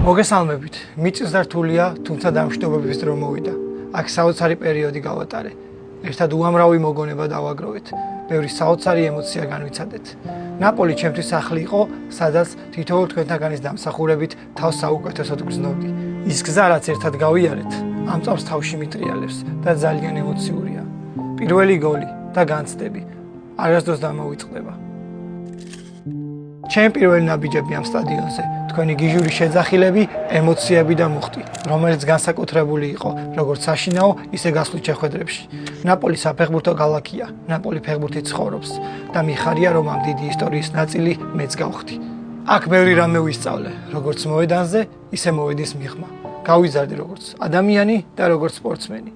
მოგესალმებით. მიწის და რთულია, თუმცა დამშვიდობების დრო მოვიდა. აქ საოცარი პერიოდი გავატარე. ერთად უამრავი მოგონება დავაგროვეთ. ბევრი საოცარი ემოცია განვიცადეთ. ნაპოლი ჩემთვის სახლი იყო, სადაც თითოეულ თქვენთაგანის დამსახურებით თავს საუკეთესოდ გრძნობდი. ის გზა, რაც ერთად გავიარეთ, ამ წამს თავში მიტრიალებს და ძალიან ემოციურია. პირველი გოლი და განცდები არასდროს დამოვიწყდება. ჩემი პირველი ნაბიჯები ამ სტადიონზე, თქვენი გიჟური შეძახილები, ემოციები და მუხტი, რომელიც განსაკუთრებული იყო, როგორც საშინაო, ისე გასვლით შეხვედრებში. ნაპოლი საფეხბურთო ქალაქია, ნაპოლი ფეხბურთით ცხოვრობს და მიხარია, რომ ამ დიდი ისტორიის ნაწილი მეც გავხდი. აქ ბევრი რამე ვისწავლე, როგორც მოედანზე, ისე მოედის მიღმა. გავიზარდე როგორც ადამიანი და როგორც სპორტსმენი.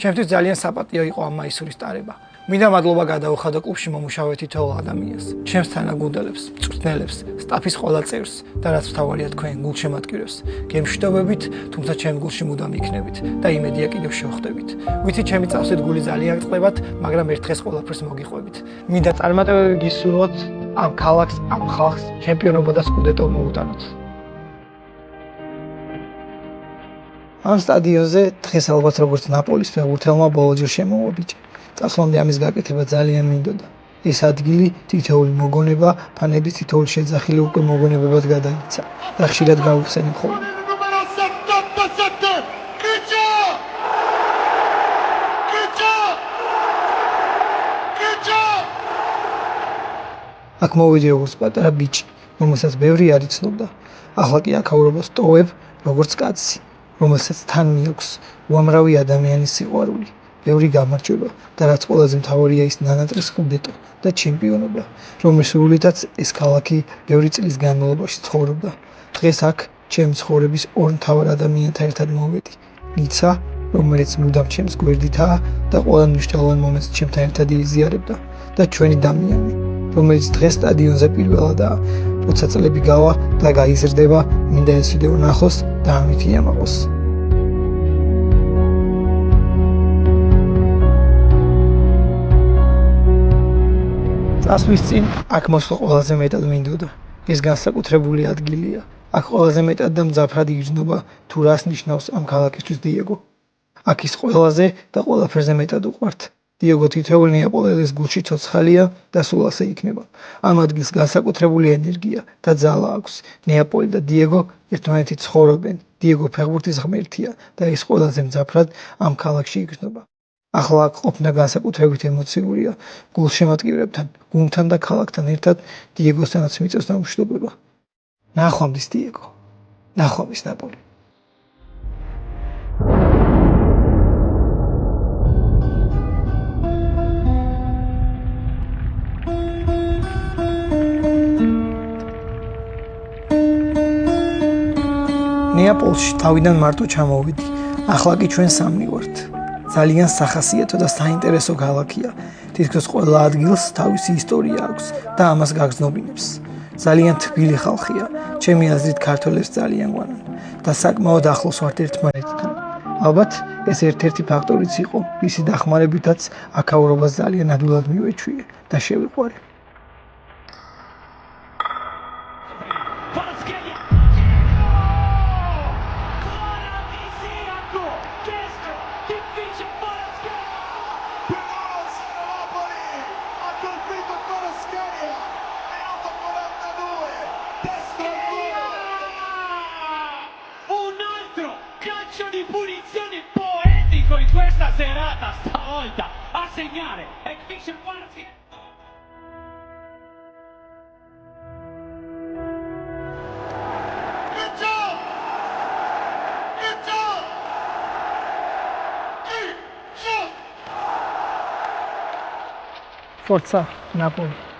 ჩემთვის ძალიან საპატიო იყო ამ მაისურის ტარება. მინდა მადლობა გადაუხადო კლუბში მომუშავე თითოეულ ადამიანს, ჩემს თანაგუნდელებს, მწვრთნელებს, სტაფის ყველა წევრს და რაც მთავარია თქვენ გულშემატკივრებს. გემშვიდობებით, თუმცა ჩემ გულში მუდამ იქნებით და იმედია კიდევ შევხვდებით. ვიცი ჩემი წავსით გული ძალიან გწყდებათ, მაგრამ ერთ დღეს ყველაფერს მოგიყვებით. მინდა წარმატებები გისურვოთ ამ ქალაქს, ამ ხალხს, ჩემპიონობა და სკუდეტო მოუტანოთ. ამ სტადიონზე დღეს ალბათ როგორც ნაპოლის ფეხბურთელმა ბოლოჯერ შემოვაბიჭე. წასვლამდე ამის გაკეთება ძალიან მინდოდა. ეს ადგილი, თითოეული მოგონება, ფანების თითოეული შეძახილი უკვე მოგონებებად გადაიქცა და ხშირად გავიხსენებ ხოლმე. აქ მოვიდი როგორც პატარა ბიჭი, რომელსაც ბევრი არ იცნობდა. ახლა კი აქაურობას ტოვებ როგორც კაცი, რომელსაც თან მიაქვს უამრავი ადამიანის სიყვარული. ბევრი გამარჯვება და რაც ყველაზე მთავარია ის ნანატრეს სკუდეტო და ჩემპიონობა, რომლის სრულითაც ეს ქალაქი ბევრი წლის განმავლობაში ცხოვრობდა. დღეს აქ ჩემი ცხოვრების ორ მთავარ ადამიანთან ერთად მოვედი. ლიცა, რომელიც მუდამ ჩემს გვერდითაა და ყველა მნიშვნელოვან მომენტს ჩემთან ერთად იზიარებდა და ჩვენი დამიანი, რომელიც დღეს სტადიონზე პირველადაა. როცა წლები გავა და გაიზრდება, მინდა ეს ვიდეო ნახოს და ამით იამაყოს. წასვლის წინ აქ მოსვლა ყველაზე მეტად მინდოდა. ეს განსაკუთრებული ადგილია. აქ ყველაზე მეტად და მძაფრად იგრძნობა თუ რას ნიშნავს ამ ქალაქისთვის დიეგო. აქ ის ყველაზე და ყველაფერზე მეტად უყვართ. დიეგო თითოეულ ნეაპოლელის გულში ცოცხალია და სულ ასე იქნება. ამ ადგილს განსაკუთრებული ენერგია და ძალა აქვს. ნეაპოლი და დიეგო ერთმანეთით ცხოვრობენ. დიეგო ფეხბურთის ღმერთია და ის ყველაზე მძაფრად ამ ქალაქში იგრძნობა. ახლა აქ ყოფნა განსაკუთრებით ემოციურია გულშემატკივრებთან, გუნდთან და ქალაქთან ერთად დიეგოსთანაც მიწევს დამშვიდობება. ნახვამდის დიეგო, ნახვამდის ნაპოლი. ნეაპოლში თავიდან მარტო ჩამოვიდი, ახლა კი ჩვენ სამი ვართ. ძალიან სახასიათო და საინტერესო ქალაქია. თითქოს ყველა ადგილს თავისი ისტორია აქვს და ამას გაგრძნობინებს. ძალიან თბილი ხალხია. ჩემი აზრით ქართველებს ძალიან გვანან და საკმაოდ ახლოს ვართ ერთმანეთთან. ალბათ ეს ერთ-ერთი ფაქტორიც იყო, ისი დახმარებითაც აქაურობას ძალიან ადვილად მივეჩვიე და შევიყვარე. Di punizione poetico in questa serata stavolta a segnare e finisce quarti. Forza Napoli.